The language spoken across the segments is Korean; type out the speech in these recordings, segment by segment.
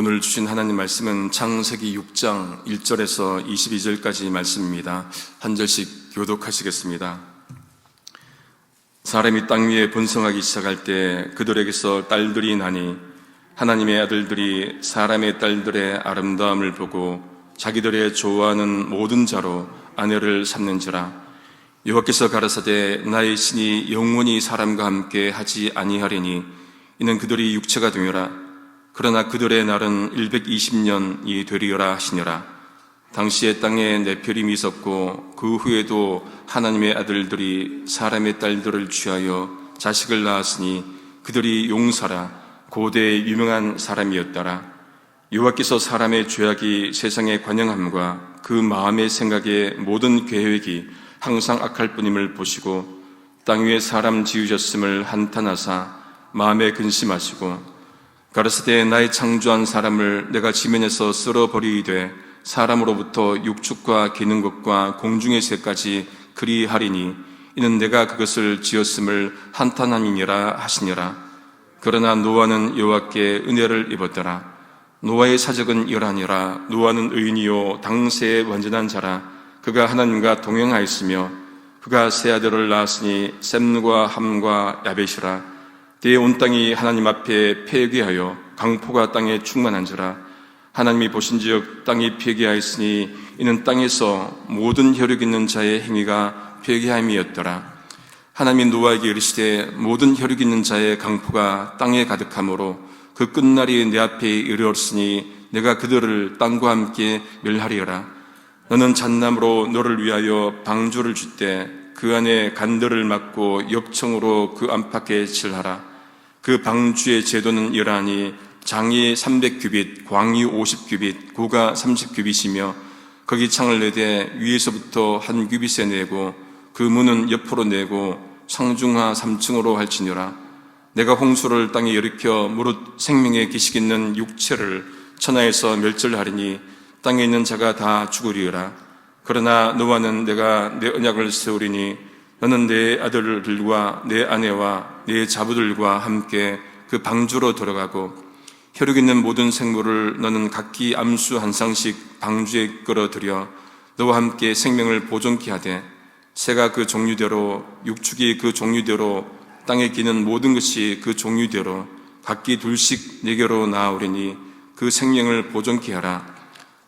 오늘 주신 하나님 말씀은 창세기 6장 1절에서 22절까지 말씀입니다. 한 절씩 교독하시겠습니다. 사람이 땅 위에 번성하기 시작할 때 그들에게서 딸들이 나니 하나님의 아들들이 사람의 딸들의 아름다움을 보고 자기들의 좋아하는 모든 자로 아내를 삼는지라. 여호와께서 가라사대 나의 신이 영원히 사람과 함께 하지 아니하리니 이는 그들이 육체가 되니라. 그러나 그들의 날은 120년이 되리라 하시니라. 당시에 땅에 네피림이 있었고 그 후에도 하나님의 아들들이 사람의 딸들을 취하여 자식을 낳았으니 그들이 용사라 고대의 유명한 사람이었더라. 여호와께서 사람의 죄악이 세상에 관영함과 그 마음의 생각의 모든 계획이 항상 악할 뿐임을 보시고 땅 위에 사람 지으셨음을 한탄하사 마음에 근심하시고 가라사대 나의 창조한 사람을 내가 지면에서 쓸어버리되 사람으로부터 육축과 기는 것과 공중의 새까지 그리하리니 이는 내가 그것을 지었음을 한탄함이니라 하시니라. 그러나 노아는 여호와께 은혜를 입었더라. 노아의 사적은 이러하니라. 노아는 의인이요 당세의 완전한 자라. 그가 하나님과 동행하였으며 그가 세 아들을 낳았으니 셈과 함과 야벳이라. 때에 온 땅이 하나님 앞에 폐괴하여 강포가 땅에 충만한지라. 하나님이 보신지역 땅이 폐괴하였으니 이는 땅에서 모든 혈육 있는 자의 행위가 폐괴함이었더라. 하나님이 노아에게 이르시되 모든 혈육 있는 자의 강포가 땅에 가득하므로 그 끝날이 내 앞에 이르렀으니 내가 그들을 땅과 함께 멸하리라. 너는 잣나무로 너를 위하여 방주를 줄 때 그 안에 간들을 막고 역청으로 그 안팎에 칠하라. 그 방주의 제도는 이러하니 장이 300규빗, 광이 50규빗, 고가 30규빗이며 거기 창을 내되 위에서부터 한 규빗에 내고 그 문은 옆으로 내고 상중하 3층으로 할지니라. 내가 홍수를 땅에 일으켜 무릇 생명의 기식 있는 육체를 천하에서 멸절하리니 땅에 있는 자가 다 죽으리라. 그러나 노아는 내가 내 언약을 세우리니 너는 내 아들들과 내 아내와 내 자부들과 함께 그 방주로 들어가고 혈육 있는 모든 생물을 너는 각기 암수 한 쌍씩 방주에 끌어들여 너와 함께 생명을 보존케 하되 새가 그 종류대로 육축이 그 종류대로 땅에 기는 모든 것이 그 종류대로 각기 둘씩 내게로 나아오리니 그 생명을 보존케 하라.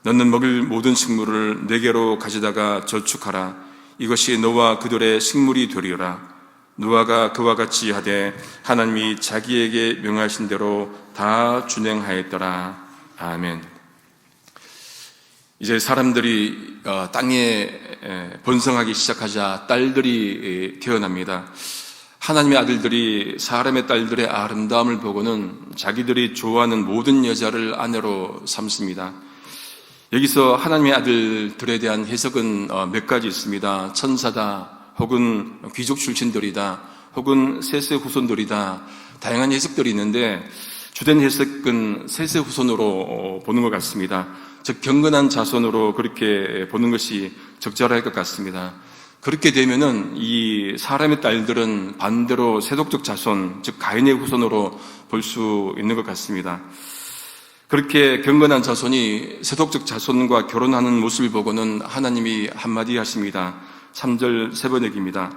너는 먹을 모든 식물을 내게로 가져다가 저축하라. 이것이 너와 그들의 식물이 되리라. 노아가 그와 같이 하되 하나님이 자기에게 명하신 대로 다 준행하였더라. 아멘. 이제 사람들이 땅에 번성하기 시작하자 딸들이 태어납니다. 하나님의 아들들이 사람의 딸들의 아름다움을 보고는 자기들이 좋아하는 모든 여자를 아내로 삼습니다. 여기서 하나님의 아들들에 대한 해석은 몇 가지 있습니다. 천사다, 혹은 귀족 출신들이다, 혹은 셋의 후손들이다, 다양한 해석들이 있는데 주된 해석은 셋의 후손으로 보는 것 같습니다. 즉 경건한 자손으로 그렇게 보는 것이 적절할 것 같습니다. 그렇게 되면은 이 사람의 딸들은 반대로 세독적 자손, 즉 가인의 후손으로 볼 수 있는 것 같습니다. 그렇게 경건한 자손이 세독적 자손과 결혼하는 모습을 보고는 하나님이 한마디 하십니다. 3절 세 번역입니다.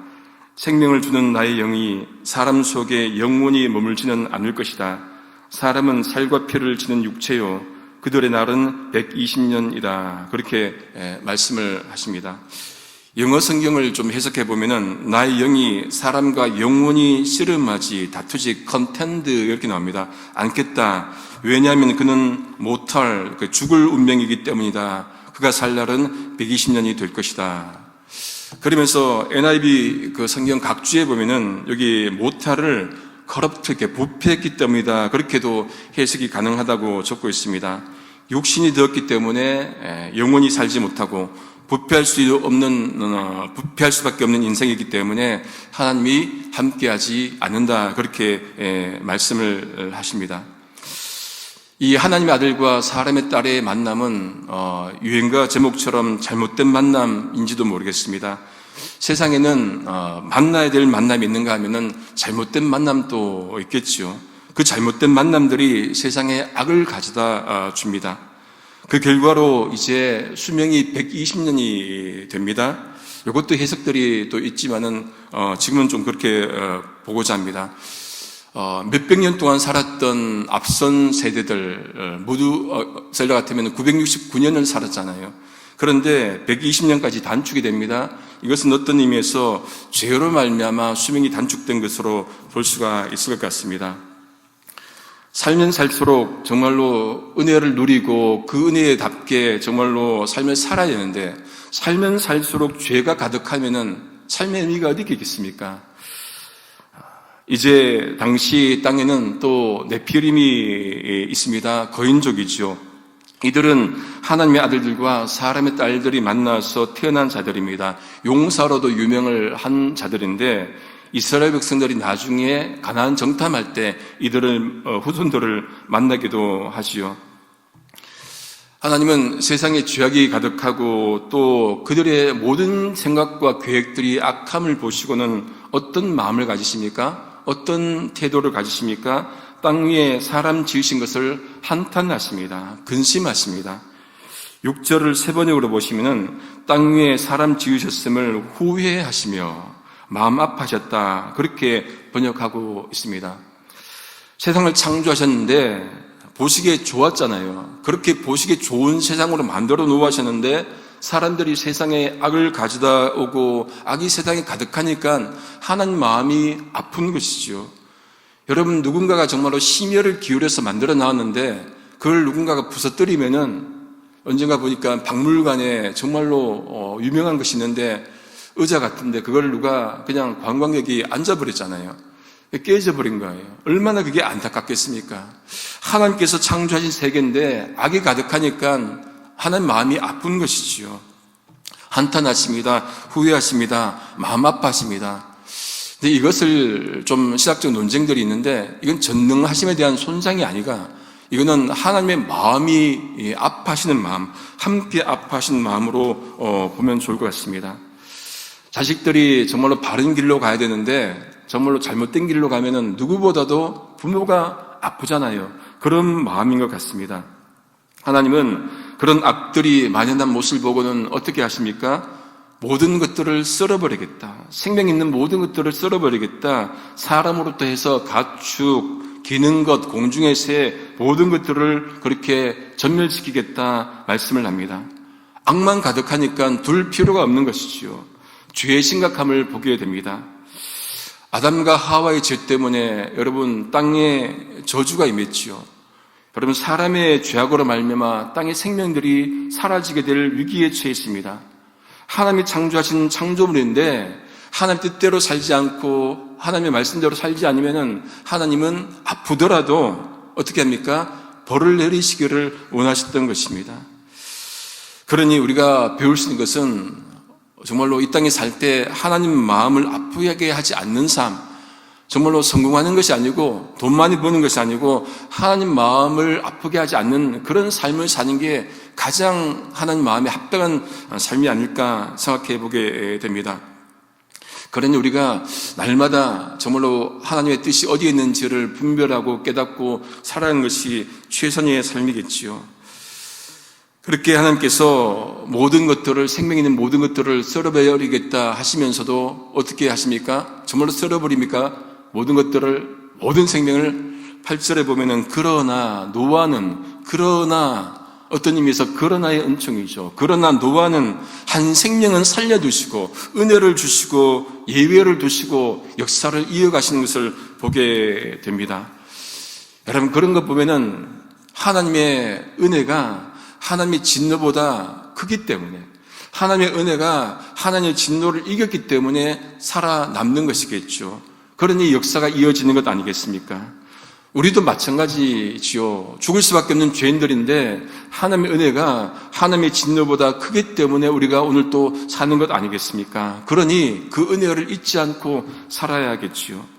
생명을 주는 나의 영이 사람 속에 영원히 머물지는 않을 것이다. 사람은 살과 피를 지는 육체요 그들의 날은 120년이다. 그렇게 말씀을 하십니다. 영어 성경을 좀 해석해 보면은 나의 영이 사람과 영원히 씨름하지 다투지 컨텐드 이렇게 나옵니다. 않겠다. 왜냐하면 그는 못할 죽을 운명이기 때문이다. 그가 살 날은 120년이 될 것이다. 그러면서 NIV 그 성경 각주에 보면은 여기 못할을 corrupt, 부패했기 때문이다. 그렇게도 해석이 가능하다고 적고 있습니다. 육신이 되었기 때문에 영원히 살지 못하고 부패할 수밖에 없는 인생이기 때문에 하나님이 함께하지 않는다. 그렇게 말씀을 하십니다. 이 하나님의 아들과 사람의 딸의 만남은 유행가 제목처럼 잘못된 만남인지도 모르겠습니다. 세상에는 만나야 될 만남이 있는가 하면은 잘못된 만남도 있겠죠. 그 잘못된 만남들이 세상에 악을 가져다 줍니다. 그 결과로 이제 수명이 120년이 됩니다. 이것도 해석들이 또 있지만은 지금은 좀 그렇게 보고자 합니다. 몇백 년 동안 살았던 앞선 세대들 모두 셀러 같으면 969년을 살았잖아요. 그런데 120년까지 단축이 됩니다. 이것은 어떤 의미에서 죄로 말미암아 수명이 단축된 것으로 볼 수가 있을 것 같습니다. 살면 살수록 정말로 은혜를 누리고 그 은혜답게 정말로 삶을 살아야 되는데, 살면 살수록 죄가 가득하면은 삶의 의미가 어디 있겠습니까? 이제 당시 땅에는 또 네피림이 있습니다. 거인족이죠. 이들은 하나님의 아들들과 사람의 딸들이 만나서 태어난 자들입니다. 용사로도 유명을 한 자들인데, 이스라엘 백성들이 나중에 가나안 정탐할 때 이들을 후손들을 만나기도 하지요. 하나님은 세상에 죄악이 가득하고 또 그들의 모든 생각과 계획들이 악함을 보시고는 어떤 마음을 가지십니까? 어떤 태도를 가지십니까? 땅 위에 사람 지으신 것을 한탄하십니다. 근심하십니다. 6절을 세 번역으로 보시면은 땅 위에 사람 지으셨음을 후회하시며 마음 아파하셨다, 그렇게 번역하고 있습니다. 세상을 창조하셨는데 보시기에 좋았잖아요. 그렇게 보시기에 좋은 세상으로 만들어 놓으셨는데 사람들이 세상에 악을 가져다 오고 악이 세상에 가득하니까 하나님 마음이 아픈 것이죠. 여러분, 누군가가 정말로 심혈을 기울여서 만들어 놨는데 그걸 누군가가 부서뜨리면은, 언젠가 보니까 박물관에 정말로 유명한 것이 있는데 의자 같은데 그걸 누가 그냥 관광객이 앉아버렸잖아요. 깨져버린 거예요. 얼마나 그게 안타깝겠습니까? 하나님께서 창조하신 세계인데 악이 가득하니까 하나님 마음이 아픈 것이지요. 한탄하십니다. 후회하십니다. 마음 아파하십니다. 근데 이것을 좀 시각적 논쟁들이 있는데, 이건 전능하심에 대한 손상이 아니라 이거는 하나님의 마음이 아파하시는 마음, 함께 아파하시는 마음으로 보면 좋을 것 같습니다. 자식들이 정말로 바른 길로 가야 되는데 정말로 잘못된 길로 가면은 누구보다도 부모가 아프잖아요. 그런 마음인 것 같습니다. 하나님은 그런 악들이 만연한 모습을 보고는 어떻게 하십니까? 모든 것들을 썰어버리겠다. 생명 있는 모든 것들을 썰어버리겠다. 사람으로부터 해서 가축, 기는 것, 공중의 새, 모든 것들을 그렇게 전멸시키겠다 말씀을 합니다. 악만 가득하니까 둘 필요가 없는 것이지요. 죄의 심각함을 보게 됩니다. 아담과 하와의 죄 때문에 여러분 땅에 저주가 임했지요. 여러분, 사람의 죄악으로 말미암아 땅의 생명들이 사라지게 될 위기에 처했습니다. 하나님이 창조하신 창조물인데 하나님 뜻대로 살지 않고 하나님의 말씀대로 살지 않으면은 하나님은 아프더라도 어떻게 합니까? 벌을 내리시기를 원하셨던 것입니다. 그러니 우리가 배울 수 있는 것은 정말로 이 땅에 살 때 하나님 마음을 아프게 하지 않는 삶, 정말로 성공하는 것이 아니고 돈 많이 버는 것이 아니고 하나님 마음을 아프게 하지 않는 그런 삶을 사는 게 가장 하나님 마음에 합당한 삶이 아닐까 생각해 보게 됩니다. 그러니 우리가 날마다 정말로 하나님의 뜻이 어디에 있는지를 분별하고 깨닫고 살아가는 것이 최선의 삶이겠지요. 그렇게 하나님께서 모든 것들을, 생명 있는 모든 것들을 썰어버리겠다 하시면서도 어떻게 하십니까? 정말로 썰어버립니까? 모든 것들을, 모든 생명을 8절에 보면은 그러나 노아는, 그러나 어떤 의미에서 그러나의 은총이죠. 그러나 노아는 한 생명은 살려두시고 은혜를 주시고 예외를 두시고 역사를 이어가시는 것을 보게 됩니다. 여러분, 그런 것 보면은 하나님의 은혜가 하나님의 진노보다 크기 때문에, 하나님의 은혜가 하나님의 진노를 이겼기 때문에 살아남는 것이겠죠. 그러니 역사가 이어지는 것 아니겠습니까? 우리도 마찬가지지요. 죽을 수밖에 없는 죄인들인데 하나님의 은혜가 하나님의 진노보다 크기 때문에 우리가 오늘 또 사는 것 아니겠습니까? 그러니 그 은혜를 잊지 않고 살아야겠지요.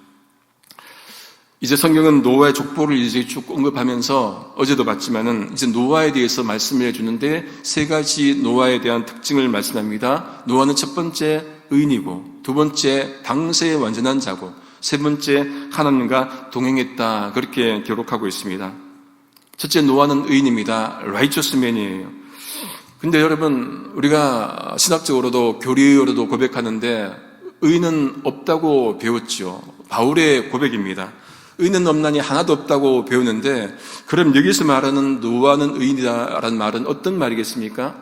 이제 성경은 노아의 족보를 이제 쭉 언급하면서 어제도 봤지만은 이제 노아에 대해서 말씀을 해주는데 세 가지 노아에 대한 특징을 말씀합니다. 노아는 첫 번째 의인이고, 두 번째 당세의 완전한 자고, 세 번째, 하나님과 동행했다. 그렇게 기록하고 있습니다. 첫째, 노아는 의인입니다. righteous man이에요. 근데 여러분, 우리가 신학적으로도 교리로도 고백하는데 의인은 없다고 배웠죠. 바울의 고백입니다. 의인은 없나니 하나도 없다고 배우는데, 그럼 여기서 말하는 노아는 의인이다라는 말은 어떤 말이겠습니까?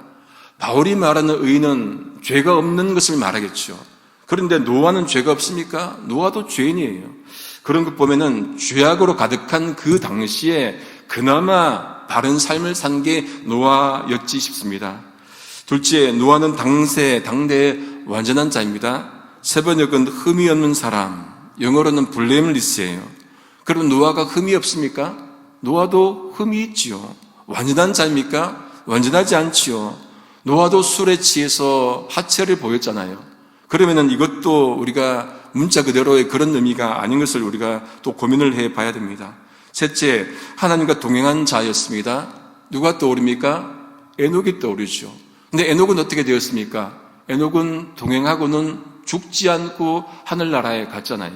바울이 말하는 의인은 죄가 없는 것을 말하겠죠. 그런데 노아는 죄가 없습니까? 노아도 죄인이에요. 그런 것 보면은 죄악으로 가득한 그 당시에 그나마 바른 삶을 산 게 노아였지 싶습니다. 둘째, 노아는 당대의 완전한 자입니다. 세 번역은 흠이 없는 사람, 영어로는 blameless예요. 그럼 노아가 흠이 없습니까? 노아도 흠이 있지요. 완전한 자입니까? 완전하지 않지요. 노아도 술에 취해서 하체를 보였잖아요. 그러면은 이것도 우리가 문자 그대로의 그런 의미가 아닌 것을 우리가 또 고민을 해봐야 됩니다. 셋째, 하나님과 동행한 자였습니다. 누가 떠오릅니까? 에녹이 떠오르죠. 근데 에녹은 어떻게 되었습니까? 에녹은 동행하고는 죽지 않고 하늘나라에 갔잖아요.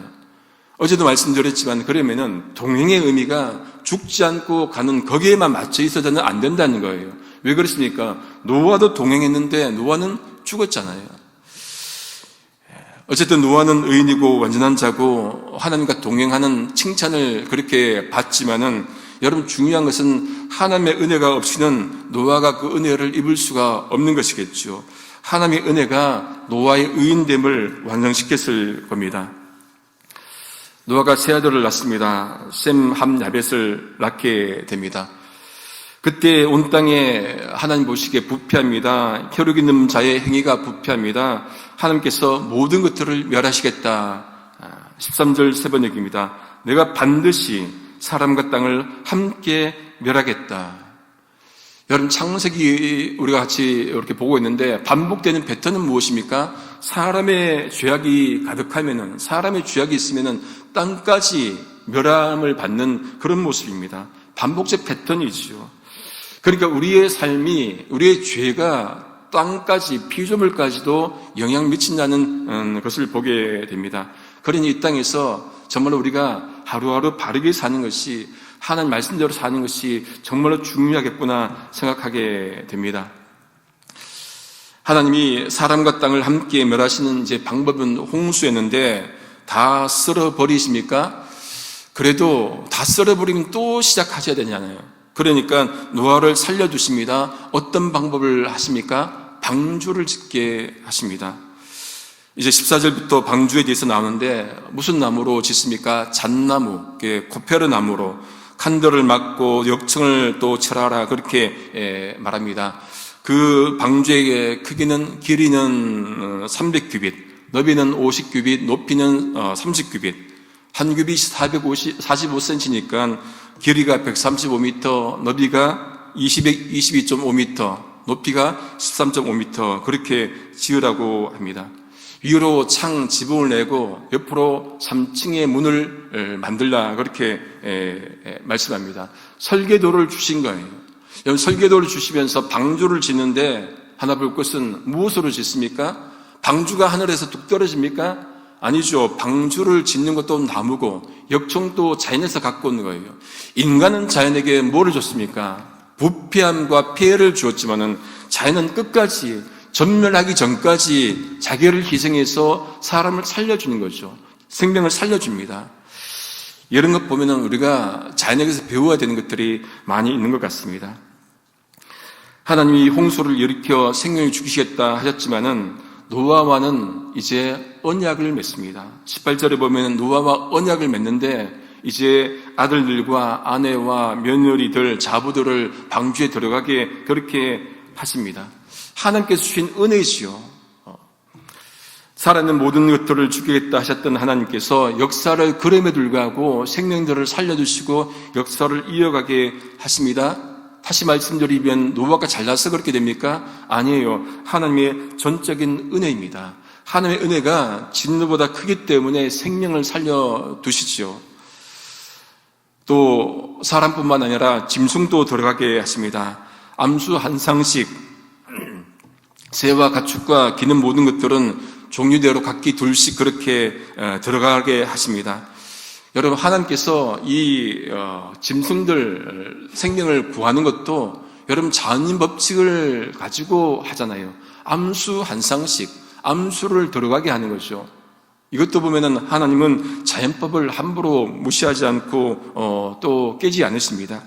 어제도 말씀드렸지만, 그러면은 동행의 의미가 죽지 않고 가는 거기에만 맞춰 있어서는 안 된다는 거예요. 왜 그렇습니까? 노아도 동행했는데 노아는 죽었잖아요. 어쨌든 노아는 의인이고 완전한 자고 하나님과 동행하는 칭찬을 그렇게 받지만은, 여러분 중요한 것은 하나님의 은혜가 없이는 노아가 그 은혜를 입을 수가 없는 것이겠죠. 하나님의 은혜가 노아의 의인됨을 완성시켰을 겁니다. 노아가 세 아들을 낳습니다. 셈, 함, 야벳을 낳게 됩니다. 그때 온 땅에 하나님 보시기에 부패합니다. 혈육 있는 자의 행위가 부패합니다. 하나님께서 모든 것들을 멸하시겠다. 13절 세 번역입니다. 내가 반드시 사람과 땅을 함께 멸하겠다. 여러분, 창세기 우리가 같이 이렇게 보고 있는데 반복되는 패턴은 무엇입니까? 사람의 죄악이 가득하면은, 사람의 죄악이 있으면은 땅까지 멸함을 받는 그런 모습입니다. 반복적 패턴이지요. 그러니까 우리의 삶이, 우리의 죄가 땅까지, 피조물까지도 영향 미친다는 것을 보게 됩니다. 그러니 이 땅에서 정말로 우리가 하루하루 바르게 사는 것이, 하나님 말씀대로 사는 것이 정말로 중요하겠구나 생각하게 됩니다. 하나님이 사람과 땅을 함께 멸하시는 이제 방법은 홍수였는데 다 썰어버리십니까? 그래도 다 썰어버리면 또 시작하셔야 되잖아요. 그러니까 노아를 살려두십니다. 어떤 방법을 하십니까? 방주를 짓게 하십니다. 이제 14절부터 방주에 대해서 나오는데, 무슨 나무로 짓습니까? 잣나무, 코페르 나무로 칸들을 막고 역청을 또 철하라, 그렇게 말합니다. 그 방주의 크기는, 길이는 300규빗, 너비는 50규빗, 높이는 30규빗, 한 규빗이 45cm니까 길이가 135m, 너비가 22.5m, 높이가 13.5m, 그렇게 지으라고 합니다. 위로 창 지붕을 내고 옆으로 3층의 문을 만들라, 그렇게 말씀합니다. 설계도를 주신 거예요. 여러분, 설계도를 주시면서 방주를 짓는데 하나 볼 것은 무엇으로 짓습니까? 방주가 하늘에서 뚝 떨어집니까? 아니죠. 방주를 짓는 것도 나무고 역청도 자연에서 갖고 온 거예요. 인간은 자연에게 뭐를 줬습니까? 부패함과 폐해를 주었지만은 자연은 끝까지, 전멸하기 전까지 자기를 희생해서 사람을 살려주는 거죠. 생명을 살려줍니다. 이런 것 보면은 우리가 자연에게서 배워야 되는 것들이 많이 있는 것 같습니다. 하나님이 홍수를 일으켜 생명을 죽이시겠다 하셨지만은 노아와는 이제 언약을 맺습니다. 18절에 보면 노아와 언약을 맺는데 이제 아들들과 아내와 며느리들, 자부들을 방주에 들어가게 그렇게 하십니다. 하나님께서 주신 은혜지요. 살아있는 모든 것들을 죽이겠다 하셨던 하나님께서 역사를 그럼에 불구하고 생명들을 살려주시고 역사를 이어가게 하십니다. 다시 말씀드리면 노아가 잘나서 그렇게 됩니까? 아니에요. 하나님의 전적인 은혜입니다. 하나님의 은혜가 진노보다 크기 때문에 생명을 살려두시지요. 또 사람뿐만 아니라 짐승도 들어가게 하십니다. 암수 한 상씩, 새와 가축과 기는 모든 것들은 종류대로 각기 둘씩 그렇게 들어가게 하십니다. 여러분, 하나님께서 이 짐승들 생명을 구하는 것도 여러분 자연인 법칙을 가지고 하잖아요. 암수 한 쌍씩 암수를 들어가게 하는 거죠. 이것도 보면은 하나님은 자연법을 함부로 무시하지 않고 또 깨지 않으십니다.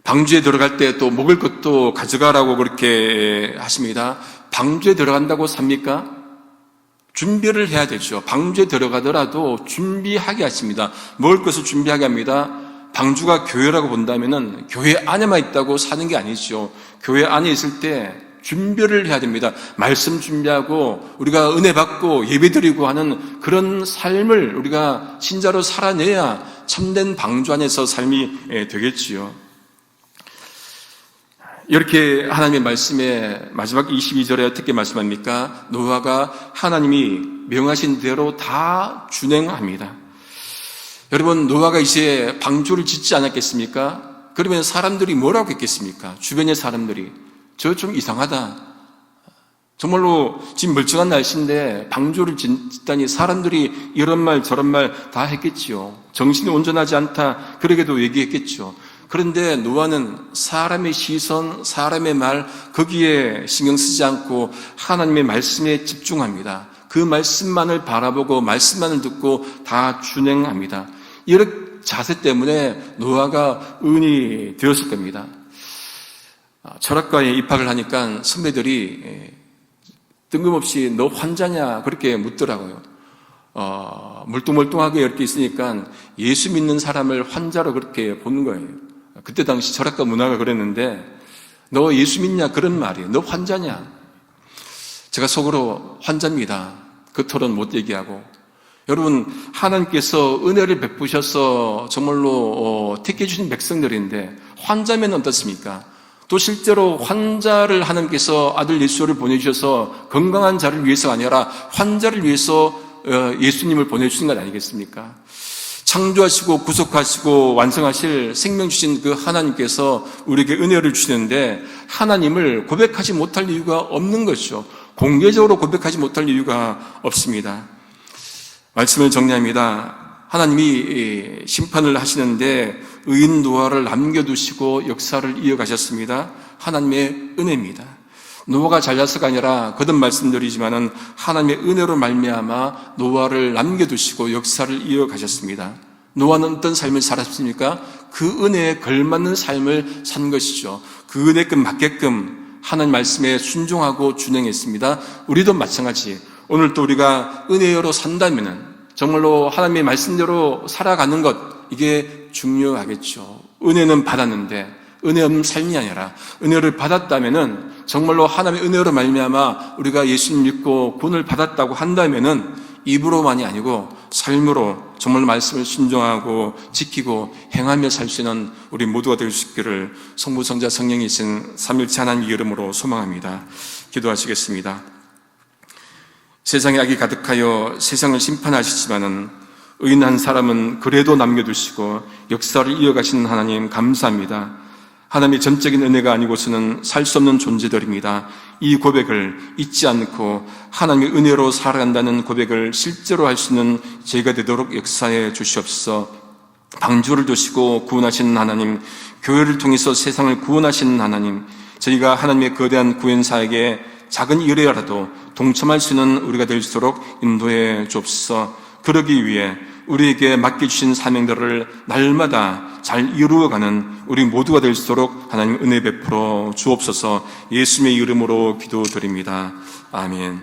방주에 들어갈 때 또 먹을 것도 가져가라고 그렇게 하십니다. 방주에 들어간다고 삽니까? 준비를 해야 되죠. 방주에 들어가더라도 준비하게 하십니다. 먹을 것을 준비하게 합니다. 방주가 교회라고 본다면은 교회 안에만 있다고 사는 게 아니죠. 교회 안에 있을 때 준비를 해야 됩니다. 말씀 준비하고 우리가 은혜 받고 예배드리고 하는 그런 삶을 우리가 신자로 살아내야 참된 방주 안에서 삶이 되겠지요. 이렇게 하나님의 말씀에 마지막 22절에 어떻게 말씀합니까? 노아가 하나님이 명하신 대로 다 준행합니다. 여러분, 노아가 이제 방주를 짓지 않았겠습니까? 그러면 사람들이 뭐라고 했겠습니까? 주변의 사람들이 저 좀 이상하다. 정말로 지금 멀쩡한 날씨인데 방주를 짓다니 사람들이 이런 말 저런 말 다 했겠지요. 정신이 온전하지 않다. 그러게도 얘기했겠죠. 그런데 노아는 사람의 시선, 사람의 말 거기에 신경 쓰지 않고 하나님의 말씀에 집중합니다. 그 말씀만을 바라보고 말씀만을 듣고 다 준행합니다. 이런 자세 때문에 노아가 은이 되었을 겁니다. 철학과에 입학을 하니까 선배들이 뜬금없이 너 환자냐 그렇게 묻더라고요. 멀뚱멀뚱하게 이렇게 있으니까 예수 믿는 사람을 환자로 그렇게 보는 거예요. 그때 당시 철학과 문화가 그랬는데 너 예수 믿냐 그런 말이에요. 너 환자냐. 제가 속으로 환자입니다. 그 토론 못 얘기하고. 여러분, 하나님께서 은혜를 베푸셔서 정말로 택해 주신 백성들인데 환자면 어떻습니까? 또 실제로 환자를 하나님께서 아들 예수를 보내주셔서 건강한 자를 위해서가 아니라 환자를 위해서 예수님을 보내주신 것 아니겠습니까? 창조하시고 구속하시고 완성하실 생명 주신 그 하나님께서 우리에게 은혜를 주시는데 하나님을 고백하지 못할 이유가 없는 것이죠. 공개적으로 고백하지 못할 이유가 없습니다. 말씀을 정리합니다. 하나님이 심판을 하시는데 의인 노아를 남겨두시고 역사를 이어가셨습니다. 하나님의 은혜입니다. 노아가 잘나서가 아니라 거듭 말씀드리지만은 하나님의 은혜로 말미암아 노아를 남겨두시고 역사를 이어가셨습니다. 노아는 어떤 삶을 살았습니까? 그 은혜에 걸맞는 삶을 산 것이죠. 그 은혜에 맞게끔 하나님 말씀에 순종하고 준행했습니다. 우리도 마찬가지. 오늘 또 우리가 은혜로 산다면은 정말로 하나님의 말씀대로 살아가는 것, 이게 중요하겠죠. 은혜는 받았는데 은혜 없는 삶이 아니라 은혜를 받았다면은 정말로 하나님의 은혜로 말미암아 우리가 예수님 믿고 구원을 받았다고 한다면은 입으로만이 아니고 삶으로 정말 말씀을 순종하고 지키고 행하며 살 수 있는 우리 모두가 될 수 있기를 성부, 성자, 성령이신 삼위일체 하나님의 이름으로 소망합니다. 기도하시겠습니다. 세상에 악이 가득하여 세상을 심판하시지만은 의인 한 사람은 그래도 남겨두시고 역사를 이어가시는 하나님 감사합니다. 하나님의 전적인 은혜가 아니고서는 살 수 없는 존재들입니다. 이 고백을 잊지 않고 하나님의 은혜로 살아간다는 고백을 실제로 할 수 있는 저희가 되도록 역사해 주시옵소서. 방주를 두시고 구원하시는 하나님, 교회를 통해서 세상을 구원하시는 하나님, 저희가 하나님의 거대한 구원사에게 작은 일이라도 동참할 수 있는 우리가 될 수 있도록 인도해 주옵소서. 그러기 위해 우리에게 맡겨주신 사명들을 날마다 잘 이루어가는 우리 모두가 될 수 있도록 하나님 은혜 베풀어 주옵소서. 예수님의 이름으로 기도드립니다. 아멘.